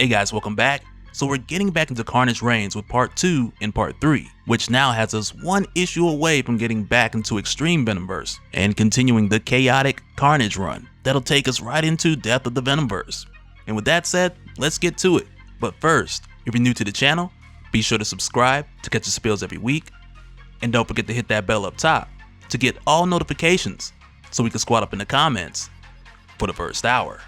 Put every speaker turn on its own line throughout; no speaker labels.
Hey guys, welcome back. So we're getting back into Carnage Reigns with part 2 and part 3, which now has us one issue away from getting back into Extreme Venomverse and continuing the chaotic Carnage run that'll take us right into Death of the Venomverse. And with that said, let's get to it. But first, if you're new to the channel, be sure to subscribe to catch the spills every week, and don't forget to hit that bell up top to get all notifications so we can squat up in the comments for the first hour.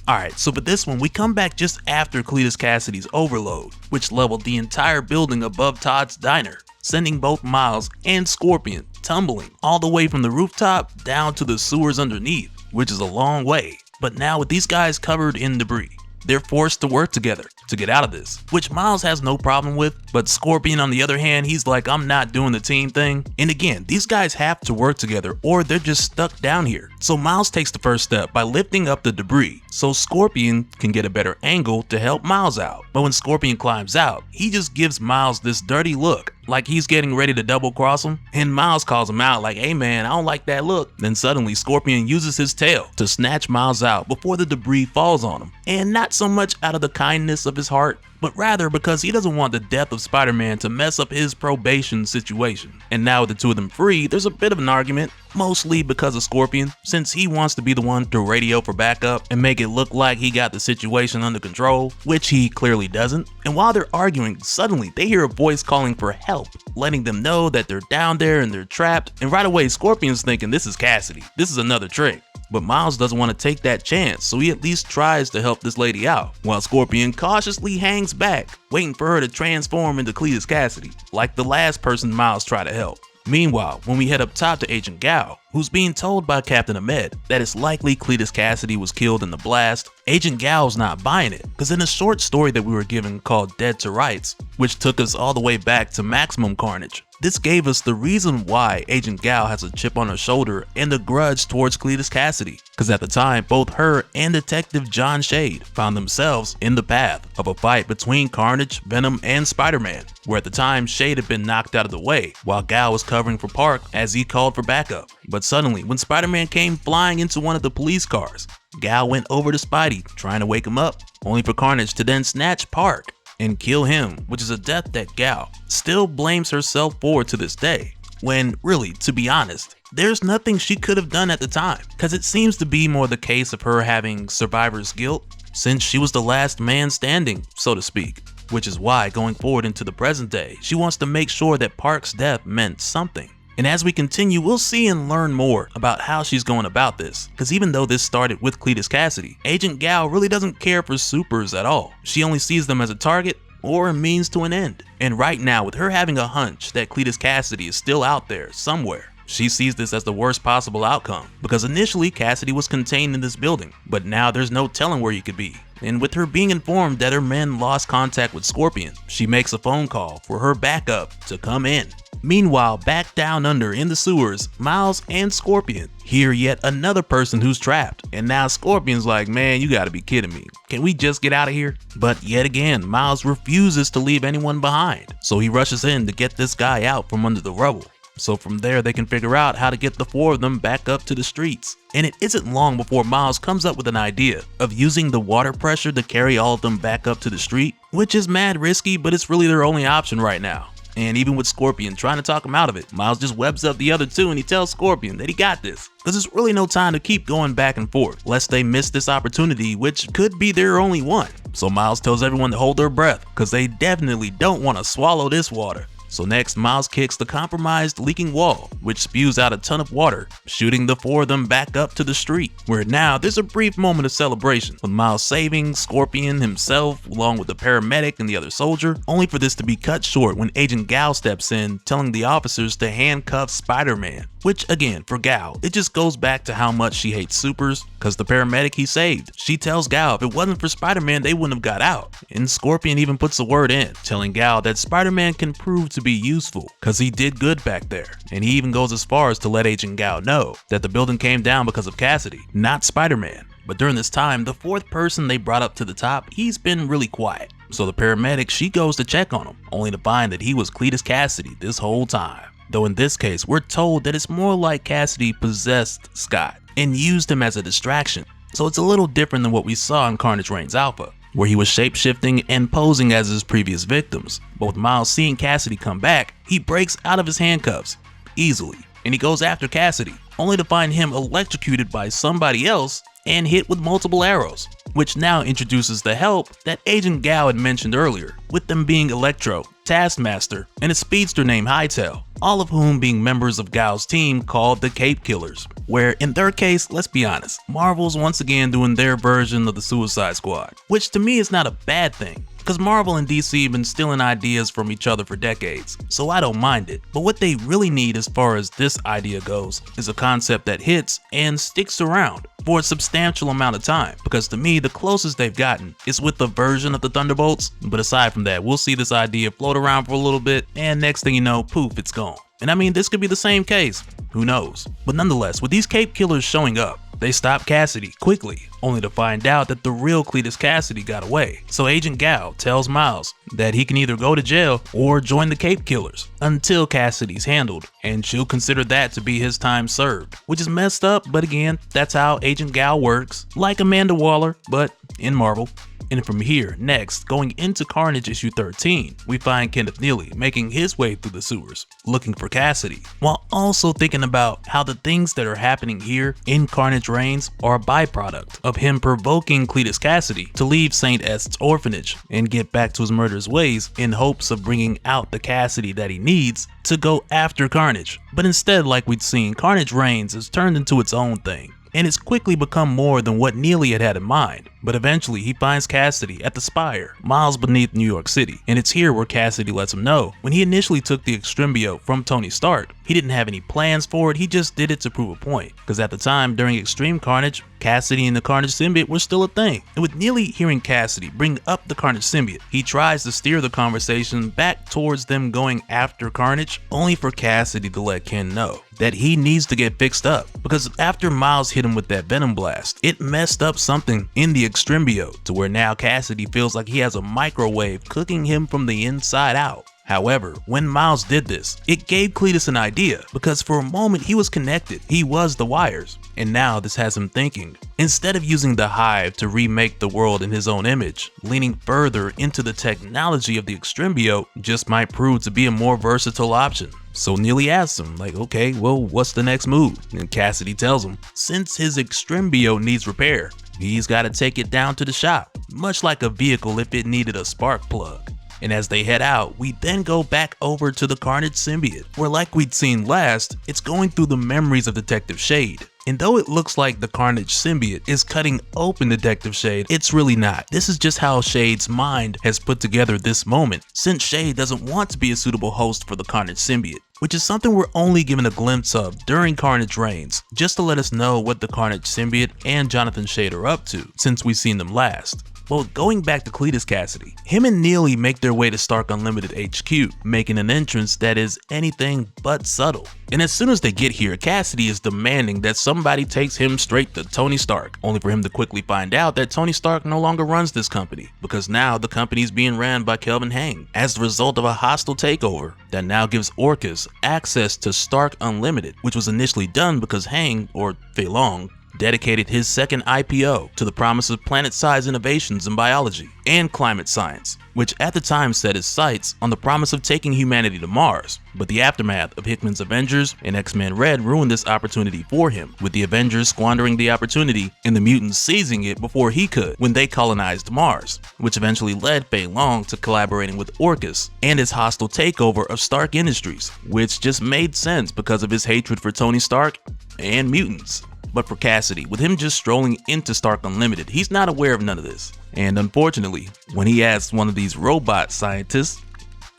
Alright, so for this one, we come back just after Cletus Cassidy's overload, which leveled the entire building above Todd's diner, sending both Miles and Scorpion tumbling all the way from the rooftop down to the sewers underneath, which is a long way. But now with these guys covered in debris, they're forced to work together to get out of this, which Miles has no problem with, but Scorpion on the other hand, he's like, I'm not doing the team thing. And again, these guys have to work together or they're just stuck down here. So Miles takes the first step by lifting up the debris so Scorpion can get a better angle to help Miles out. But when Scorpion climbs out, he just gives Miles this dirty look, like he's getting ready to double cross him, and Miles calls him out like, hey man, I don't like that look. Then suddenly Scorpion uses his tail to snatch Miles out before the debris falls on him, and not so much out of the kindness of his heart, but rather because he doesn't want the death of Spider-Man to mess up his probation situation. And now with the two of them free, there's a bit of an argument, mostly because of Scorpion, since he wants to be the one to radio for backup and make it look like he got the situation under control, which he clearly doesn't. And while they're arguing, suddenly they hear a voice calling for help, letting them know that they're down there and they're trapped, and right away Scorpion's thinking this is Cassidy, this is another trick. But Miles doesn't want to take that chance, so he at least tries to help this lady out, while Scorpion cautiously hangs back, waiting for her to transform into Cletus Cassidy, like the last person Miles tried to help. Meanwhile, when we head up top to Agent Gal, who's being told by Captain Ahmed that it's likely Cletus Cassidy was killed in the blast, Agent Gal's not buying it, because in a short story that we were given called Dead to Rights, which took us all the way back to Maximum Carnage, this gave us the reason why Agent Gal has a chip on her shoulder and a grudge towards Cletus Cassidy, because at the time both her and Detective John Shade found themselves in the path of a fight between Carnage, Venom, and Spider-Man, where at the time Shade had been knocked out of the way while Gal was covering for Park as he called for backup. But suddenly, when Spider-Man came flying into one of the police cars, Gal went over to Spidey trying to wake him up, only for Carnage to then snatch Park and kill him, which is a death that Gal still blames herself for to this day, when really, to be honest, there's nothing she could have done at the time, because it seems to be more the case of her having survivor's guilt, since she was the last man standing, so to speak, which is why going forward into the present day, she wants to make sure that Park's death meant something. And as we continue, we'll see and learn more about how she's going about this, because even though this started with Cletus Cassidy, Agent Gal really doesn't care for supers at all. She only sees them as a target or a means to an end. And right now, with her having a hunch that Cletus Cassidy is still out there somewhere, she sees this as the worst possible outcome, because initially Cassidy was contained in this building, but now there's no telling where he could be. And with her being informed that her men lost contact with Scorpion, she makes a phone call for her backup to come in. Meanwhile, back down under in the sewers, Miles and Scorpion hear yet another person who's trapped, and now Scorpion's like, man, you gotta be kidding me, can we just get out of here? But yet again, Miles refuses to leave anyone behind, so he rushes in to get this guy out from under the rubble. So from there they can figure out how to get the four of them back up to the streets. And it isn't long before Miles comes up with an idea of using the water pressure to carry all of them back up to the street, which is mad risky, but it's really their only option right now. And even with Scorpion trying to talk him out of it, Miles just webs up the other two and he tells Scorpion that he got this, because there's really no time to keep going back and forth, lest they miss this opportunity, which could be their only one. So Miles tells everyone to hold their breath, because they definitely don't want to swallow this water. So next, Miles kicks the compromised leaking wall, which spews out a ton of water, shooting the four of them back up to the street, where now there's a brief moment of celebration, with Miles saving Scorpion himself along with the paramedic and the other soldier, only for this to be cut short when Agent Gal steps in, telling the officers to handcuff Spider-Man. Which again, for Gal, it just goes back to how much she hates supers, cause the paramedic he saved, she tells Gal if it wasn't for Spider-Man they wouldn't have got out. And Scorpion even puts a word in, telling Gal that Spider-Man can prove to be useful, cause he did good back there. And he even goes as far as to let Agent Gal know that the building came down because of Cassidy, not Spider-Man. But during this time, the fourth person they brought up to the top, he's been really quiet. So the paramedic, she goes to check on him, only to find that he was Cletus Cassidy this whole time. Though in this case, we're told that it's more like Cassidy possessed Scott and used him as a distraction, so it's a little different than what we saw in Carnage Reigns Alpha, where he was shapeshifting and posing as his previous victims. But with Miles seeing Cassidy come back, he breaks out of his handcuffs easily, and he goes after Cassidy, only to find him electrocuted by somebody else and hit with multiple arrows, which now introduces the help that Agent Gao had mentioned earlier, with them being Electro, Taskmaster, and a speedster named Hightail, all of whom being members of Gao's team called the Cape Killers, where in their case, let's be honest, Marvel's once again doing their version of the Suicide Squad, which to me is not a bad thing, because Marvel and DC have been stealing ideas from each other for decades, so I don't mind it. But what they really need as far as this idea goes is a concept that hits and sticks around for a substantial amount of time, because to me the closest they've gotten is with the version of the Thunderbolts, but aside from that, we'll see this idea float around for a little bit and next thing you know, poof, it's gone. And I mean, this could be the same case, who knows? But nonetheless, with these Cape Killers showing up, they stop Cassidy quickly, only to find out that the real Cletus Cassidy got away. So Agent Gao tells Miles that he can either go to jail or join the Cape Killers until Cassidy's handled, and she'll consider that to be his time served, which is messed up, but again, that's how Agent Gao works, like Amanda Waller, but in Marvel. And from here, next, going into Carnage issue 13, we find Kenneth Neely making his way through the sewers, looking for Cassidy, while also thinking about how the things that are happening here in Carnage Reigns are a byproduct of him provoking Cletus Cassidy to leave St. Est's orphanage and get back to his murderous ways in hopes of bringing out the Cassidy that he needs to go after Carnage. But instead, like we'd seen, Carnage Reigns has turned into its own thing, and it's quickly become more than what Neely had in mind. But eventually he finds Cassidy at the Spire, miles beneath New York City, and it's here where Cassidy lets him know when he initially took the Extrembio from Tony Stark, he didn't have any plans for it, he just did it to prove a point, because at the time during Extreme Carnage, Cassidy and the Carnage Symbiote were still a thing. And with Neely hearing Cassidy bring up the Carnage Symbiote, he tries to steer the conversation back towards them going after Carnage, only for Cassidy to let Ken know that he needs to get fixed up, because after Miles hit him with that Venom Blast, it messed up something in the Extrembio to where now Cassidy feels like he has a microwave cooking him from the inside out. However, when Miles did this, it gave Cletus an idea, because for a moment he was connected, he was the wires, and now this has him thinking. Instead of using the Hive to remake the world in his own image, leaning further into the technology of the Extrembio just might prove to be a more versatile option. So Neely asks him, like, okay, well, what's the next move? And Cassidy tells him, since his Extrembio needs repair, he's got to take it down to the shop, much like a vehicle if it needed a spark plug. And as they head out, we then go back over to the Carnage Symbiote, where like we'd seen last, it's going through the memories of Detective Shade. And though it looks like the Carnage Symbiote is cutting open Detective Shade, it's really not. This is just how Shade's mind has put together this moment, since Shade doesn't want to be a suitable host for the Carnage Symbiote, which is something we're only given a glimpse of during Carnage Reigns, just to let us know what the Carnage Symbiote and Jonathan Shade are up to, since we've seen them last. Well, going back to Cletus Cassidy, him and Neely make their way to Stark Unlimited HQ, making an entrance that is anything but subtle. And as soon as they get here, Cassidy is demanding that somebody takes him straight to Tony Stark, only for him to quickly find out that Tony Stark no longer runs this company, because now the company is being ran by Kelvin Hang as the result of a hostile takeover that now gives Orcus access to Stark Unlimited, which was initially done because Hang, or Fei Long, dedicated his second IPO to the promise of planet-size innovations in biology and climate science, which at the time set his sights on the promise of taking humanity to Mars. But the aftermath of Hickman's Avengers and X-Men Red ruined this opportunity for him, with the Avengers squandering the opportunity and the mutants seizing it before he could when they colonized Mars, which eventually led Fei Long to collaborating with Orcus and his hostile takeover of Stark Industries, which just made sense because of his hatred for Tony Stark and mutants. But for Cassidy, with him just strolling into Stark Unlimited, he's not aware of none of this. And unfortunately, when he asks one of these robot scientists,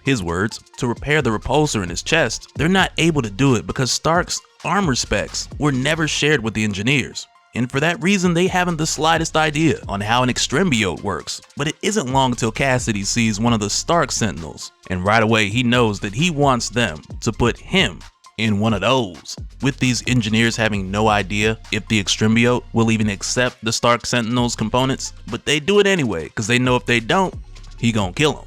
his words, to repair the repulsor in his chest, they're not able to do it because Stark's armor specs were never shared with the engineers. And for that reason, they haven't the slightest idea on how an Extrembiote works. But it isn't long until Cassidy sees one of the Stark Sentinels, and right away he knows that he wants them to put him in one of those, with these engineers having no idea if the Extrembiote will even accept the Stark Sentinel's components, but they do it anyway because they know if they don't, he gonna kill him.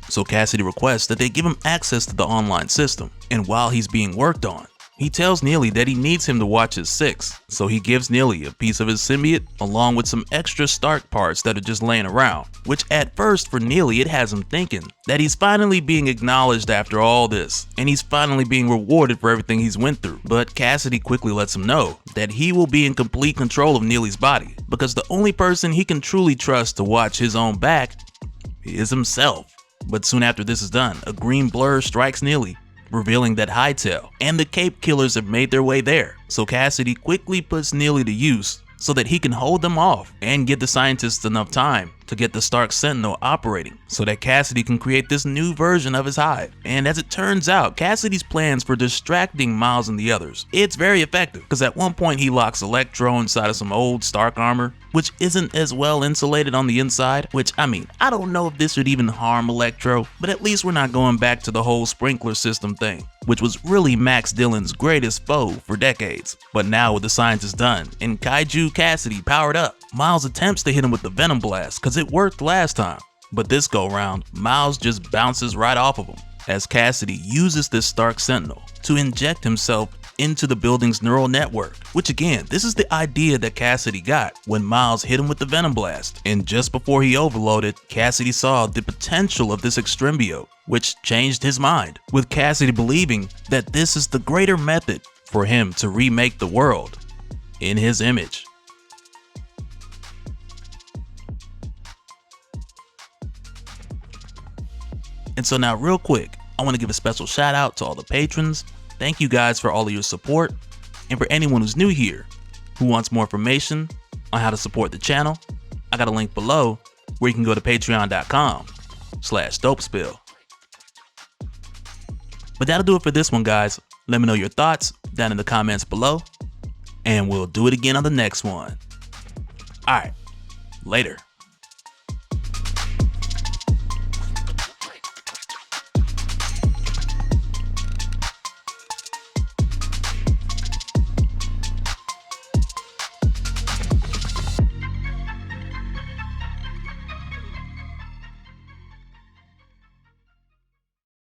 So Cassidy requests that they give him access to the online system, and while he's being worked on, He tells Neely that he needs him to watch his six, so he gives Neely a piece of his symbiote along with some extra Stark parts that are just laying around, which at first for Neely it has him thinking that he's finally being acknowledged after all this, and he's finally being rewarded for everything he's went through. But Cassidy quickly lets him know that he will be in complete control of Neely's body, because the only person he can truly trust to watch his own back is himself. But soon after this is done, a green blur strikes Neely, revealing that Hightail and the Cape Killers have made their way there. So Cassidy quickly puts Neely to use so that he can hold them off and give the scientists enough time to get the Stark Sentinel operating so that Cassidy can create this new version of his hive. And as it turns out, Cassidy's plans for distracting Miles and the others, it's very effective, because at one point he locks Electro inside of some old Stark armor, which isn't as well insulated on the inside, which I mean, I don't know if this would even harm Electro, but at least we're not going back to the whole sprinkler system thing, which was really Max Dillon's greatest foe for decades. But now with the science is done and Kaiju Cassidy powered up, Miles attempts to hit him with the Venom Blast because it worked last time. But this go round, Miles just bounces right off of him as Cassidy uses this Stark Sentinel to inject himself into the building's neural network, which again, this is the idea that Cassidy got when Miles hit him with the Venom Blast. And just before he overloaded, Cassidy saw the potential of this Symbiote, which changed his mind, with Cassidy believing that this is the greater method for him to remake the world in his image. And so now real quick, I want to give a special shout out to all the patrons. Thank you guys for all of your support. And for anyone who's new here, who wants more information on how to support the channel, I got a link below where you can go to patreon.com/Dopespill. But that'll do it for this one, guys. Let me know your thoughts down in the comments below, and we'll do it again on the next one. Alright, later.